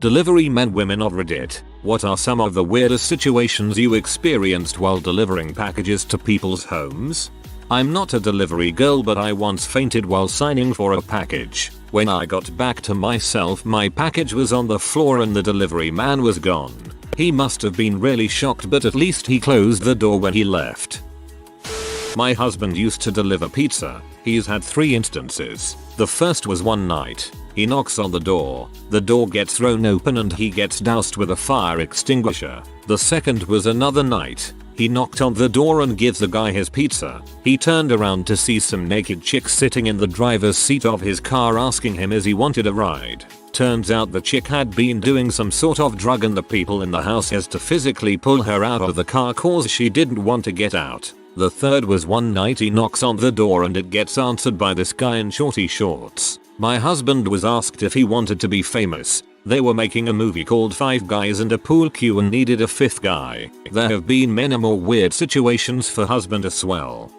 Delivery men, women of Reddit, what are some of the weirdest situations you experienced while delivering packages to people's homes? I'm not a delivery girl, but I once fainted while signing for a package. When I got back to myself, my package was on the floor and the delivery man was gone. He must have been really shocked, but at least he closed the door when he left. My husband used to deliver pizza. He's had 3 instances. The first was one night. He knocks on the door gets thrown open and he gets doused with a fire extinguisher. The second was another night. He knocked on the door and gives the guy his pizza. He turned around to see some naked chick sitting in the driver's seat of his car asking him if he wanted a ride. Turns out the chick had been doing some sort of drug and the people in the house has to physically pull her out of the car cause she didn't want to get out. The third was one night he knocks on the door and it gets answered by this guy in shorty shorts. My husband was asked if he wanted to be famous. They were making a movie called 5 Guys and a Pool Cue and needed a 5th guy. There have been many more weird situations for husband as well.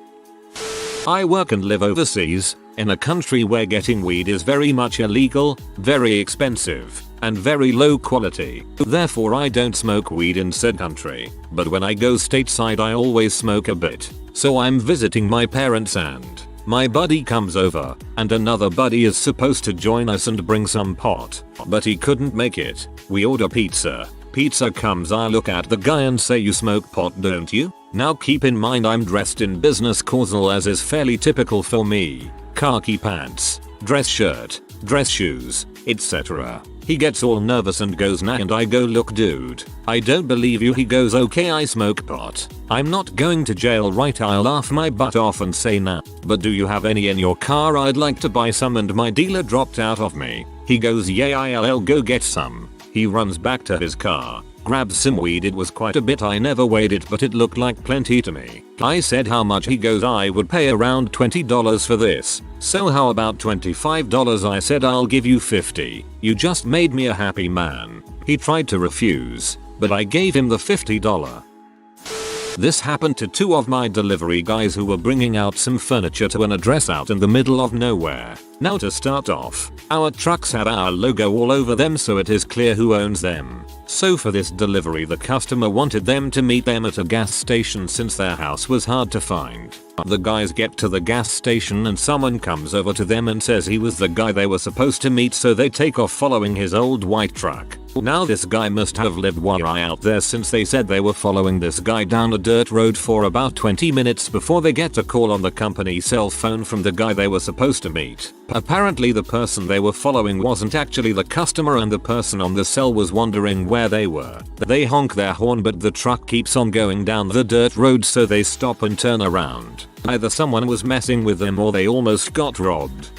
I work and live overseas, in a country where getting weed is very much illegal, very expensive, and very low quality. Therefore I don't smoke weed in said country. But when I go stateside I always smoke a bit. So I'm visiting my parents and my buddy comes over, and another buddy is supposed to join us and bring some pot. But he couldn't make it. We order pizza. Pizza comes, I look at the guy and say, "You smoke pot, don't you?" Now keep in mind I'm dressed in business casual, as is fairly typical for me. Khaki pants, dress shirt, dress shoes, etc. He gets all nervous and goes, "Nah," and I go, "Look dude, I don't believe you." He goes, "Okay, I smoke pot. I'm not going to jail, right?" I'll laugh my butt off and say, "Nah, but do you have any in your car? I'd like to buy some and my dealer dropped out of me." He goes, "Yeah, I'll go get some." He runs back to his car, grabs some weed. It was quite a bit, I never weighed it, but it looked like plenty to me. I said, "How much?" He goes, "I would pay around $20 for this. So how about $25? I said, "I'll give you 50. You just made me a happy man." He tried to refuse, but I gave him the $50. This happened to 2 of my delivery guys who were bringing out some furniture to an address out in the middle of nowhere. Now to start off, our trucks have our logo all over them, so it is clear who owns them. So for this delivery the customer wanted them to meet them at a gas station since their house was hard to find. The guys get to the gas station and someone comes over to them and says he was the guy they were supposed to meet, so they take off following his old white truck. Now this guy must have lived way out there, since they said they were following this guy down a dirt road for about 20 minutes before they get a call on the company cell phone from the guy they were supposed to meet. Apparently the person they were following wasn't actually the customer and the person on the cell was wondering where they were. They honk their horn but the truck keeps on going down the dirt road, so they stop and turn around. Either someone was messing with them or they almost got robbed.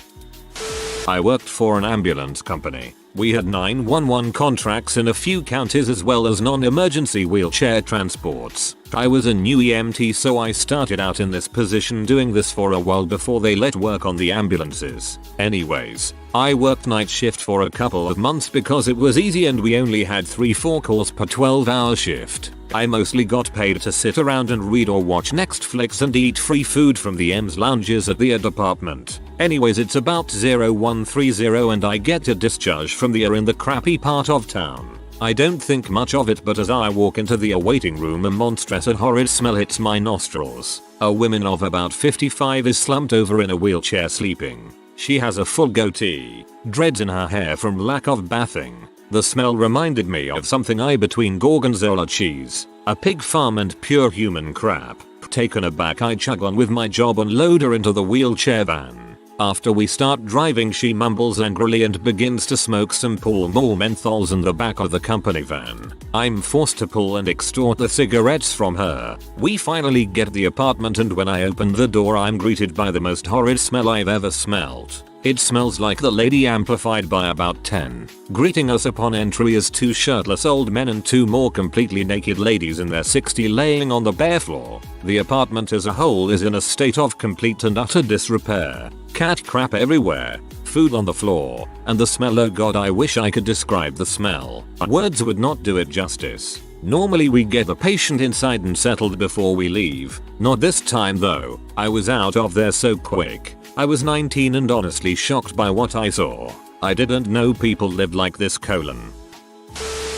I worked for an ambulance company. We had 911 contracts in a few counties as well as non-emergency wheelchair transports. I was a new EMT, so I started out in this position doing this for a while before they let work on the ambulances. Anyways, I worked night shift for a couple of months because it was easy and we only had 3-4 calls per 12-hour shift. I mostly got paid to sit around and read or watch Netflix and eat free food from the M's lounges at the ER department. Anyways, it's about 0130 and I get a discharge from the ER in the crappy part of town. I don't think much of it, but as I walk into the waiting room a monstrous and horrid smell hits my nostrils. A woman of about 55 is slumped over in a wheelchair sleeping. She has a full goatee, dreads in her hair from lack of bathing. The smell reminded me of something between gorgonzola cheese, a pig farm and pure human crap. Taken aback, I chug on with my job and load her into the wheelchair van. After we start driving she mumbles angrily and begins to smoke some Pall Mall menthols in the back of the company van. I'm forced to pull and extort the cigarettes from her. We finally get the apartment and when I open the door I'm greeted by the most horrid smell I've ever smelled. It smells like the lady amplified by about 10. Greeting us upon entry is 2 shirtless old men and 2 more completely naked ladies in their 60s laying on the bare floor. The apartment as a whole is in a state of complete and utter disrepair. Cat crap everywhere, food on the floor, and the smell, oh god, I wish I could describe the smell. Words would not do it justice. Normally we get the patient inside and settled before we leave. Not this time though, I was out of there so quick. I was 19 and honestly shocked by what I saw. I didn't know people lived like this.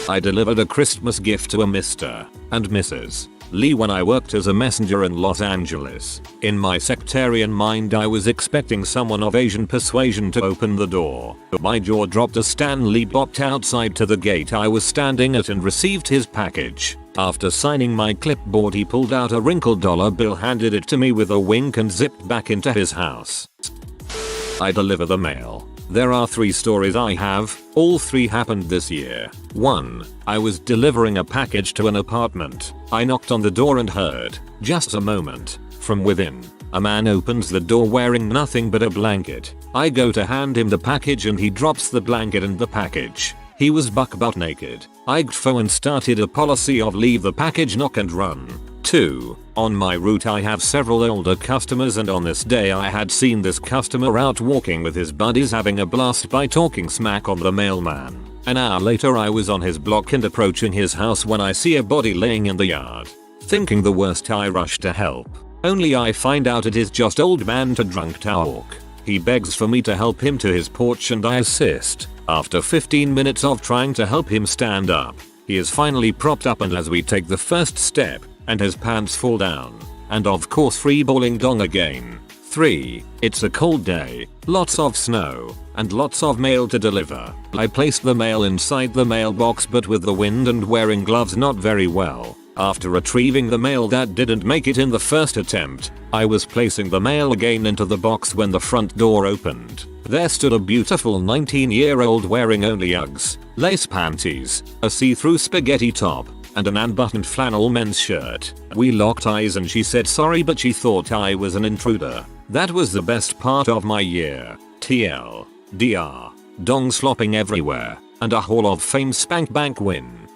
I delivered a Christmas gift to a Mr. and Mrs. Lee when I worked as a messenger in Los Angeles. In my sectarian mind I was expecting someone of Asian persuasion to open the door. My jaw dropped as Stan Lee bopped outside to the gate I was standing at and received his package. After signing my clipboard he pulled out a wrinkled dollar bill, handed it to me with a wink and zipped back into his house. I deliver the mail. There are 3 stories I have, all 3 happened this year. 1. I was delivering a package to an apartment. I knocked on the door and heard, just a moment, from within. A man opens the door wearing nothing but a blanket. I go to hand him the package and he drops the blanket and the package. He was butt naked. I gfo and started a policy of leave the package, knock and run. 2. On my route I have several older customers, and on this day I had seen this customer out walking with his buddies having a blast by talking smack on the mailman. An hour later I was on his block and approaching his house when I see a body laying in the yard. Thinking the worst I rush to help. Only I find out it is just old man to drunk talk. He begs for me to help him to his porch and I assist. After 15 minutes of trying to help him stand up, he is finally propped up, and as we take the first step, and his pants fall down. And of course freeballing dong again. 3. It's a cold day, lots of snow, and lots of mail to deliver. I placed the mail inside the mailbox, but with the wind and wearing gloves not very well. After retrieving the mail that didn't make it in the first attempt, I was placing the mail again into the box when the front door opened. There stood a beautiful 19-year-old wearing only Uggs, lace panties, a see-through spaghetti top, and an unbuttoned flannel men's shirt. We locked eyes and she said sorry, but she thought I was an intruder. That was the best part of my year. TL. DR. Dong slopping everywhere. And a Hall of Fame spank bank win.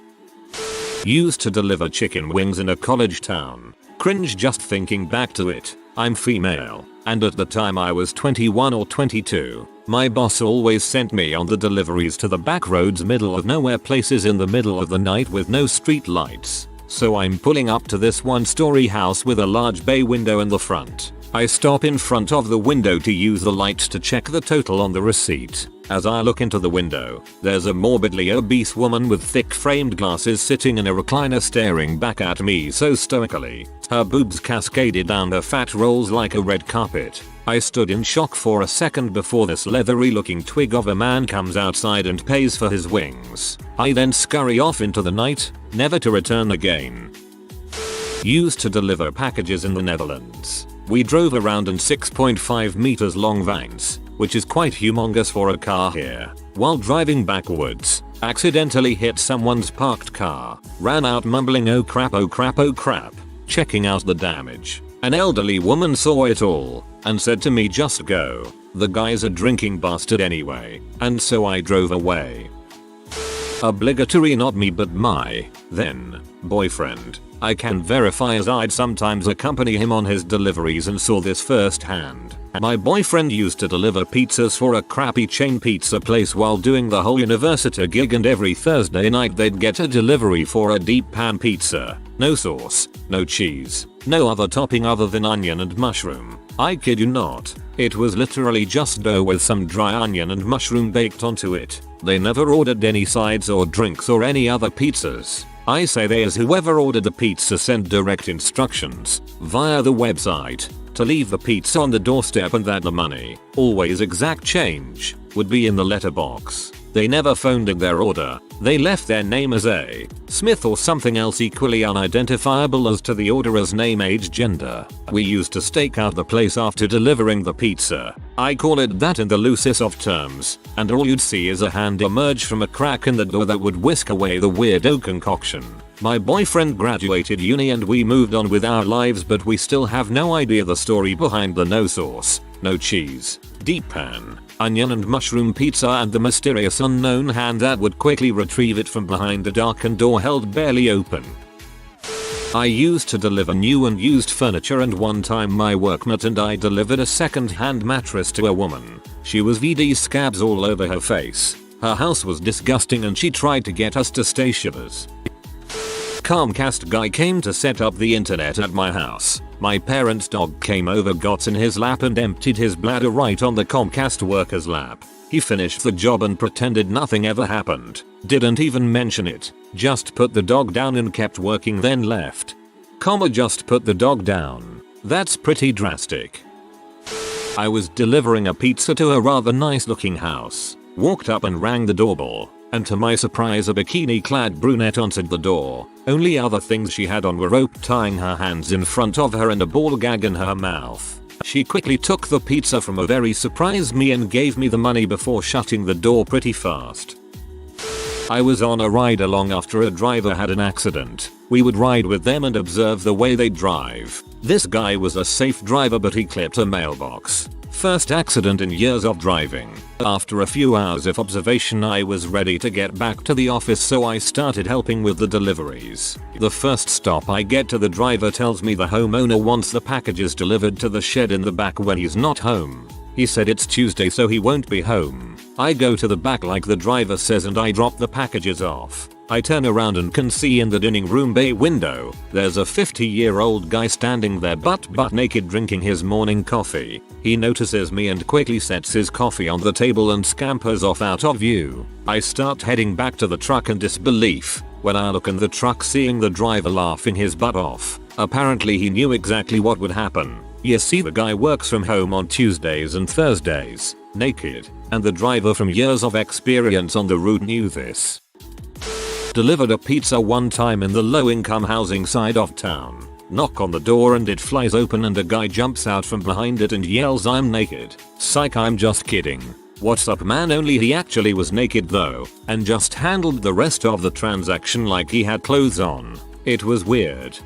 Used to deliver chicken wings in a college town. Cringe just thinking back to it. I'm female, and at the time I was 21 or 22. My boss always sent me on the deliveries to the back roads, middle of nowhere places in the middle of the night with no street lights. So I'm pulling up to this 1-story house with a large bay window in the front. I stop in front of the window to use the lights to check the total on the receipt. As I look into the window, there's a morbidly obese woman with thick framed glasses sitting in a recliner staring back at me so stoically. Her boobs cascaded down her fat rolls like a red carpet. I stood in shock for a second before this leathery looking twig of a man comes outside and pays for his wings. I then scurry off into the night, never to return again. Used to deliver packages in the Netherlands. We drove around in 6.5 meters long vans, which is quite humongous for a car here. While driving backwards, accidentally hit someone's parked car, ran out mumbling oh crap oh crap oh crap, checking out the damage. An elderly woman saw it all and said to me, just go. The guy's a drinking bastard anyway, and so I drove away. Obligatory, not me but my then boyfriend. I can verify as I'd sometimes accompany him on his deliveries and saw this firsthand. My boyfriend used to deliver pizzas for a crappy chain pizza place while doing the whole university gig, and every Thursday night they'd get a delivery for a deep pan pizza. No sauce, no cheese, no other topping other than onion and mushroom. I kid you not. It was literally just dough with some dry onion and mushroom baked onto it. They never ordered any sides or drinks or any other pizzas. I say they, as whoever ordered the pizza sent direct instructions via the website to leave the pizza on the doorstep and that the money, always exact change, would be in the letterbox. They never phoned in their order. They left their name as A. Smith or something else equally unidentifiable as to the orderer's name, age, gender. We used to stake out the place after delivering the pizza. I call it that in the loosest of terms, and all you'd see is a hand emerge from a crack in the door that would whisk away the weirdo concoction. My boyfriend graduated uni and we moved on with our lives, but we still have no idea the story behind the no sauce, no cheese, deep pan, onion and mushroom pizza and the mysterious unknown hand that would quickly retrieve it from behind a darkened door held barely open. I used to deliver new and used furniture, and one time my workmate and I delivered a second-hand mattress to a woman. She was VD scabs all over her face. Her house was disgusting and she tried to get us to stay shivers. Comcast guy came to set up the internet at my house. My parents' dog came over, got in his lap and emptied his bladder right on the Comcast worker's lap. He finished the job and pretended nothing ever happened. Didn't even mention it. Just put the dog down and kept working, then left. Just put the dog down. That's pretty drastic. I was delivering a pizza to a rather nice looking house. Walked up and rang the doorbell, and to my surprise a bikini-clad brunette answered the door. Only other things she had on were rope tying her hands in front of her and a ball gag in her mouth. She quickly took the pizza from her, very surprised me, and gave me the money before shutting the door pretty fast. I was on a ride along after a driver had an accident. We would ride with them and observe the way they drive. This guy was a safe driver, but he clipped a mailbox. First accident in years of driving. After a few hours of observation, I was ready to get back to the office, so I started helping with the deliveries. The first stop I get to, the driver tells me the homeowner wants the packages delivered to the shed in the back when he's not home. He said it's Tuesday so he won't be home. I go to the back like the driver says and I drop the packages off. I turn around and can see in the dining room bay window, there's a 50-year-old guy standing there butt naked drinking his morning coffee. He notices me and quickly sets his coffee on the table and scampers off out of view. I start heading back to the truck in disbelief when I look in the truck, seeing the driver laughing his butt off. Apparently he knew exactly what would happen. You see, the guy works from home on Tuesdays and Thursdays, naked, and the driver from years of experience on the route knew this. Delivered a pizza one time in the low-income housing side of town. Knock on the door and it flies open and a guy jumps out from behind it and yells, "I'm naked." Psych, I'm just kidding. What's up, man? Only he actually was naked though, and just handled the rest of the transaction like he had clothes on. It was weird.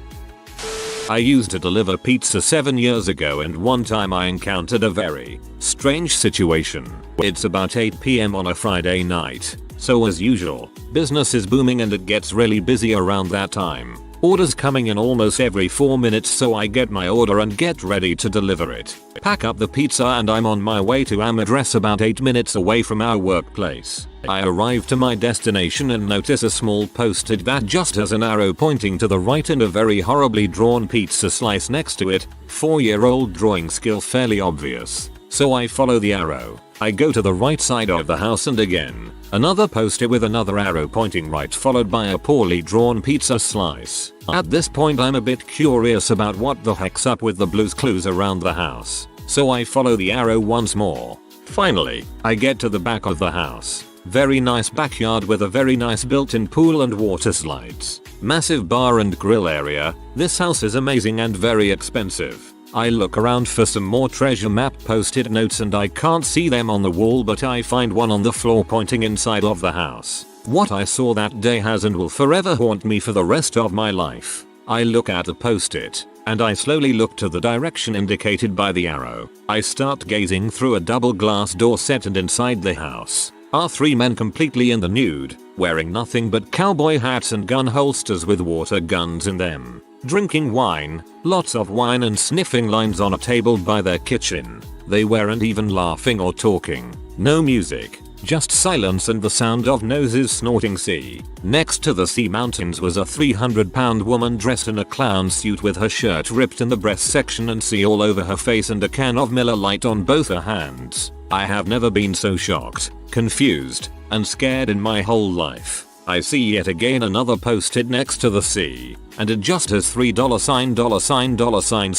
I used to deliver pizza 7 years ago, and one time I encountered a very strange situation. It's about 8 PM on a Friday night. So as usual, business is booming and it gets really busy around that time. Orders coming in almost every 4 minutes, so I get my order and get ready to deliver it. Pack up the pizza and I'm on my way to our address about 8 minutes away from our workplace. I arrive to my destination and notice a small post-it that just has an arrow pointing to the right and a very horribly drawn pizza slice next to it. 4-year-old drawing skill fairly obvious. So I follow the arrow. I go to the right side of the house and again, another post-it with another arrow pointing right, followed by a poorly drawn pizza slice. At this point I'm a bit curious about what the heck's up with the Blue's Clues around the house. So I follow the arrow once more. Finally, I get to the back of the house. Very nice backyard with a very nice built-in pool and water slides. Massive bar and grill area. This house is amazing and very expensive. I look around for some more treasure map post-it notes and I can't see them on the wall, but I find one on the floor pointing inside of the house. What I saw that day has and will forever haunt me for the rest of my life. I look at the post-it, and I slowly look to the direction indicated by the arrow. I start gazing through a double glass door set, and inside the house are 3 men completely in the nude, wearing nothing but cowboy hats and gun holsters with water guns in them. Drinking wine, lots of wine, and sniffing lines on a table by their kitchen. They weren't even laughing or talking. No music, just silence and the sound of noses snorting sea. Next to the sea mountains was a 300-pound woman dressed in a clown suit with her shirt ripped in the breast section and sea all over her face and a can of Miller Lite on both her hands. I have never been so shocked, confused, and scared in my whole life. I see yet again another post-it next to the sea, and it just has $3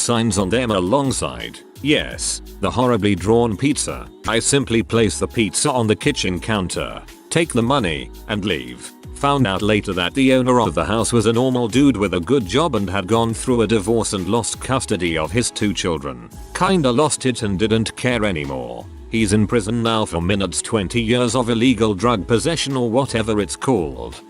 signs on them alongside. Yes, the horribly drawn pizza. I simply place the pizza on the kitchen counter, take the money, and leave. Found out later that the owner of the house was a normal dude with a good job and had gone through a divorce and lost custody of his 2 children. Kinda lost it and didn't care anymore. He's in prison now for minutes 20 years of illegal drug possession or whatever it's called.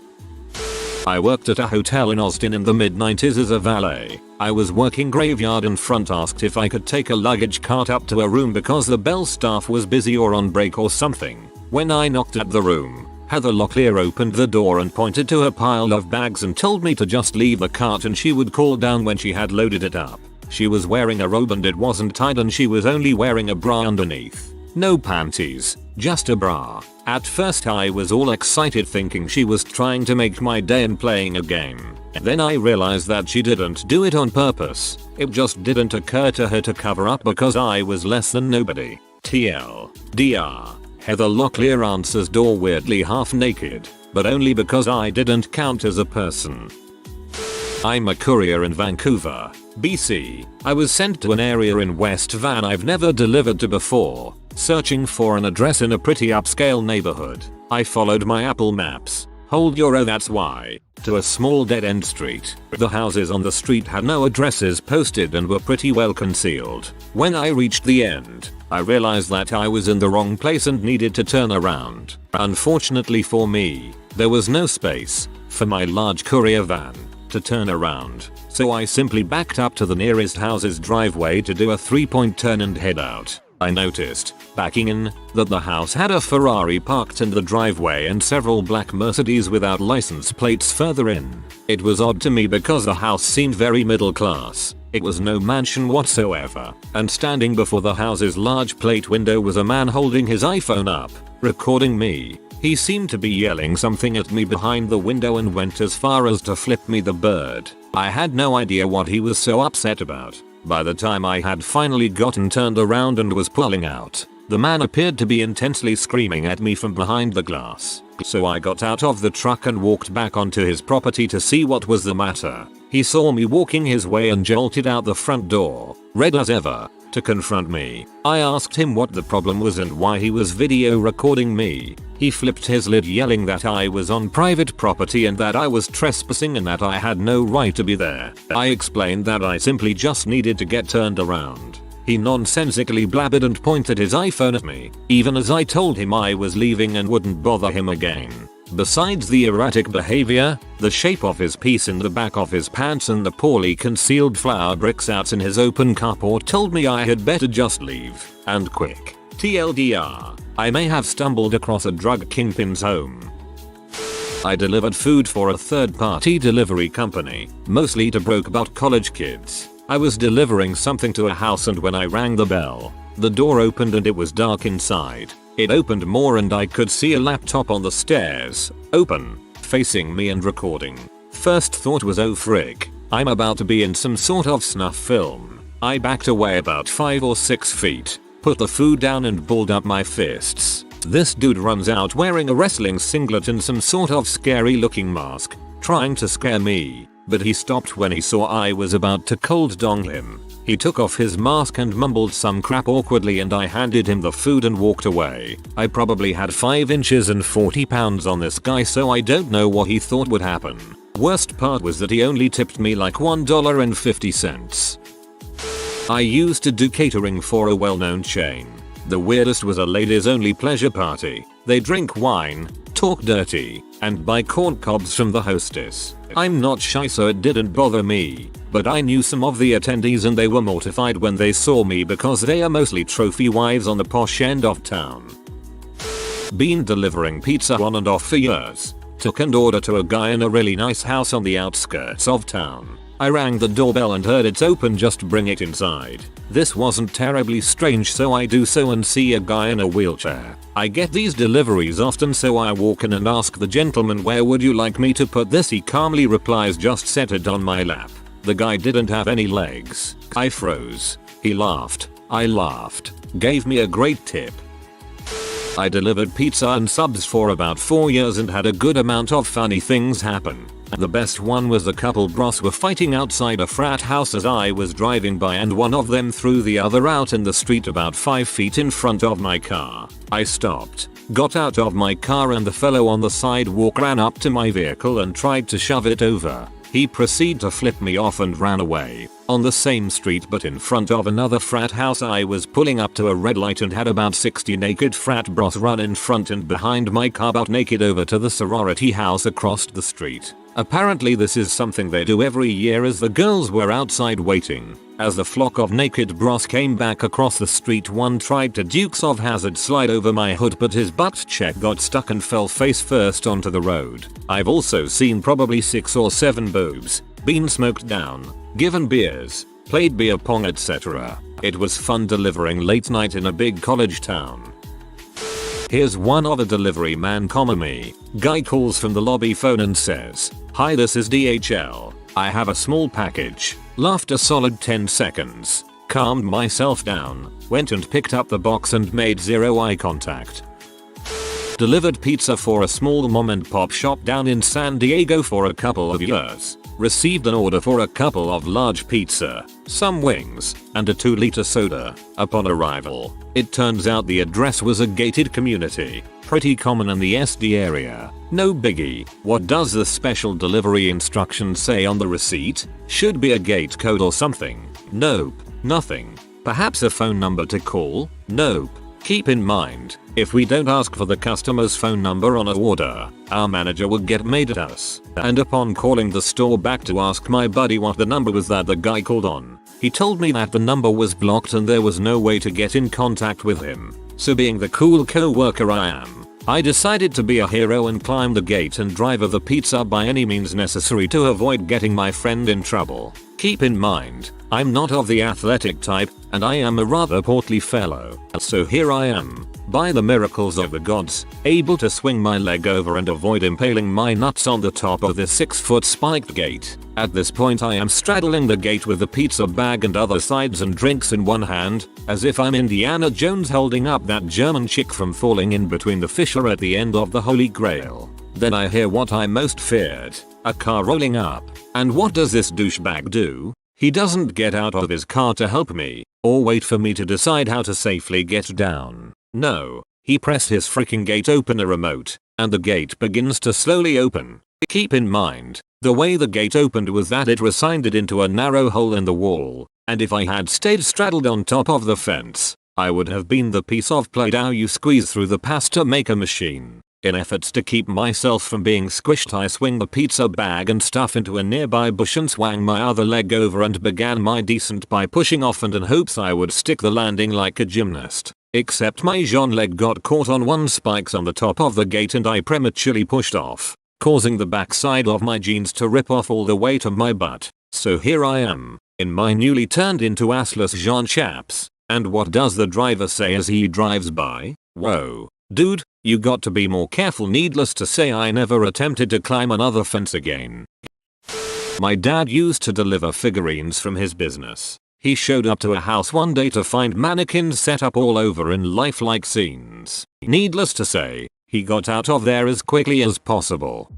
I worked at a hotel in Austin in the mid-90s as a valet. I was working graveyard and front asked if I could take a luggage cart up to a room because the bell staff was busy or on break or something. When I knocked at the room, Heather Locklear opened the door and pointed to a pile of bags and told me to just leave the cart and she would call down when she had loaded it up. She was wearing a robe and it wasn't tied and she was only wearing a bra underneath. No panties, just a bra. At first I was all excited thinking she was trying to make my day and playing a game. Then I realized that she didn't do it on purpose. It just didn't occur to her to cover up because I was less than nobody. TL. DR. Heather Locklear answers door weirdly half naked, but only because I didn't count as a person. I'm a courier in Vancouver, BC. I was sent to an area in West Van I've never delivered to before, searching for an address in a pretty upscale neighborhood. I followed my Apple Maps, hold your oh that's why, to a small dead-end street. The houses on the street had no addresses posted and were pretty well concealed. When I reached the end, I realized that I was in the wrong place and needed to turn around. Unfortunately for me, there was no space for my large courier van to turn around, so I simply backed up to the nearest house's driveway to do a 3-point turn and head out. I noticed, backing in, that the house had a Ferrari parked in the driveway and several black Mercedes without license plates further in. It was odd to me because the house seemed very middle class. It was no mansion whatsoever, and standing before the house's large plate window was a man holding his iPhone up, recording me. He seemed to be yelling something at me behind the window and went as far as to flip me the bird. I had no idea what he was so upset about. By the time I had finally gotten turned around and was pulling out, the man appeared to be intensely screaming at me from behind the glass. So I got out of the truck and walked back onto his property to see what was the matter. He saw me walking his way and jolted out the front door, red as ever, to confront me. I asked him what the problem was and why he was video recording me. He flipped his lid yelling that I was on private property and that I was trespassing and that I had no right to be there. I explained that I simply just needed to get turned around. He nonsensically blabbered and pointed his iPhone at me, even as I told him I was leaving and wouldn't bother him again. Besides the erratic behavior, the shape of his piece in the back of his pants and the poorly concealed flour bricks out in his open carport told me I had better just leave, and quick. TLDR, I may have stumbled across a drug kingpin's home. I delivered food for a third-party delivery company, mostly to broke-out college kids. I was delivering something to a house and when I rang the bell, the door opened and it was dark inside. It opened more and I could see a laptop on the stairs, open, facing me and recording. First thought was oh frick, I'm about to be in some sort of snuff film. I backed away about 5 or 6 feet, put the food down and balled up my fists. This dude runs out wearing a wrestling singlet and some sort of scary looking mask, trying to scare me, but he stopped when he saw I was about to cold dong him. He took off his mask and mumbled some crap awkwardly and I handed him the food and walked away. I probably had 5 inches and 40 pounds on this guy so I don't know what he thought would happen. Worst part was that he only tipped me like $1.50. I used to do catering for a well-known chain. The weirdest was a ladies only pleasure party. They drink wine, talk dirty, and buy corn cobs from the hostess. I'm not shy so it didn't bother me, but I knew some of the attendees and they were mortified when they saw me because they are mostly trophy wives on the posh end of town. Been delivering pizza on and off for years. Took an order to a guy in a really nice house on the outskirts of town. I rang the doorbell and heard it's open, just bring it inside. This wasn't terribly strange so I do so and see a guy in a wheelchair. I get these deliveries often so I walk in and ask the gentleman where would you like me to put this. He calmly replies just set it on my lap. The guy didn't have any legs. I froze. He laughed. I laughed. Gave me a great tip. I delivered pizza and subs for about 4 years and had a good amount of funny things happen. The best one was the couple bros were fighting outside a frat house as I was driving by and one of them threw the other out in the street about 5 feet in front of my car. I stopped, got out of my car and the fellow on the sidewalk ran up to my vehicle and tried to shove it over. He proceeded to flip me off and ran away. On the same street but in front of another frat house I was pulling up to a red light and had about 60 naked frat bros run in front and behind my car butt naked over to the sorority house across the street. Apparently this is something they do every year as the girls were outside waiting. As the flock of naked bros came back across the street, one tried to Dukes of Hazzard slide over my hood but his butt cheek got stuck and fell face first onto the road. I've also seen probably 6 or 7 boobs, been smoked down, given beers, played beer pong etc. It was fun delivering late night in a big college town. Here's one other delivery man me. Guy calls from the lobby phone and says, "Hi, this is DHL. I have a small package." Laughed a solid 10 seconds. Calmed myself down. Went and picked up the box and made zero eye contact. Delivered pizza for a small mom and pop shop down in San Diego for a couple of years. Received an order for a couple of large pizza, some wings, and a 2-liter soda. Upon arrival, it turns out the address was a gated community, pretty common in the SD area. No biggie. What does the special delivery instructions say on the receipt? Should be a gate code or something. Nope, nothing. Perhaps a phone number to call? Nope. Keep in mind, if we don't ask for the customer's phone number on an order, our manager will get mad at us. And upon calling the store back to ask my buddy what the number was that the guy called on, he told me that the number was blocked and there was no way to get in contact with him. So being the cool co-worker I am, I decided to be a hero and climb the gate and drive the pizza by any means necessary to avoid getting my friend in trouble. Keep in mind, I'm not of the athletic type, and I am a rather portly fellow. So here I am, by the miracles of the gods, able to swing my leg over and avoid impaling my nuts on the top of this 6-foot spiked gate. At this point I am straddling the gate with the pizza bag and other sides and drinks in one hand, as if I'm Indiana Jones holding up that German chick from falling in between the fissure at the end of the Holy Grail. Then I hear what I most feared, a car rolling up. And what does this douchebag do? He doesn't get out of his car to help me, or wait for me to decide how to safely get down. No, he pressed his freaking gate opener remote, and the gate begins to slowly open. Keep in mind, the way the gate opened was that it resigned it into a narrow hole in the wall, and if I had stayed straddled on top of the fence, I would have been the piece of Play-Doh you squeeze through the pasta maker machine. In efforts to keep myself from being squished, I swing the pizza bag and stuff into a nearby bush and swang my other leg over and began my descent by pushing off and in hopes I would stick the landing like a gymnast. Except my Jean leg got caught on one spikes on the top of the gate and I prematurely pushed off, causing the backside of my jeans to rip off all the way to my butt. So here I am, in my newly turned into assless Jean chaps, and what does the driver say as he drives by? Whoa, dude, you got to be more careful. Needless to say, I never attempted to climb another fence again. My dad used to deliver figurines from his business. He showed up to a house one day to find mannequins set up all over in lifelike scenes. Needless to say, he got out of there as quickly as possible.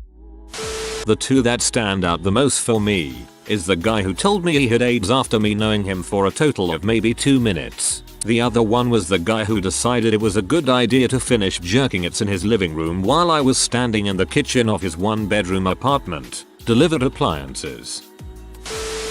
The two that stand out the most for me is the guy who told me he had AIDS after me knowing him for a total of maybe 2 minutes. The other one was the guy who decided it was a good idea to finish jerking it in his living room while I was standing in the kitchen of his 1-bedroom apartment. Delivered appliances.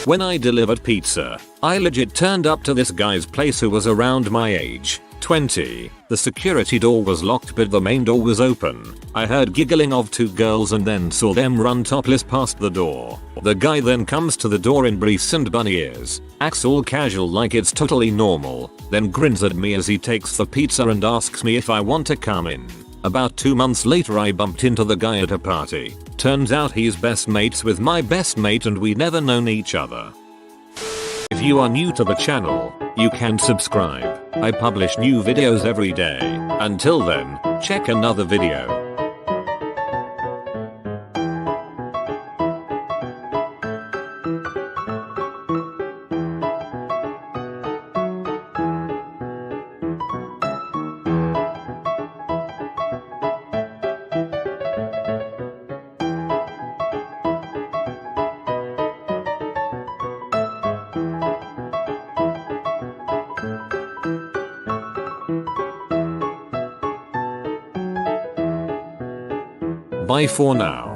When I delivered pizza, I legit turned up to this guy's place who was around my age, 20. The security door was locked but the main door was open. I heard giggling of 2 girls and then saw them run topless past the door. The guy then comes to the door in briefs and bunny ears, acts all casual like it's totally normal, then grins at me as he takes the pizza and asks me if I want to come in. About 2 months later I bumped into the guy at a party. Turns out he's best mates with my best mate and we never known each other. If you are new to the channel, you can subscribe. I publish new videos every day. Until then, check another video. Bye for now.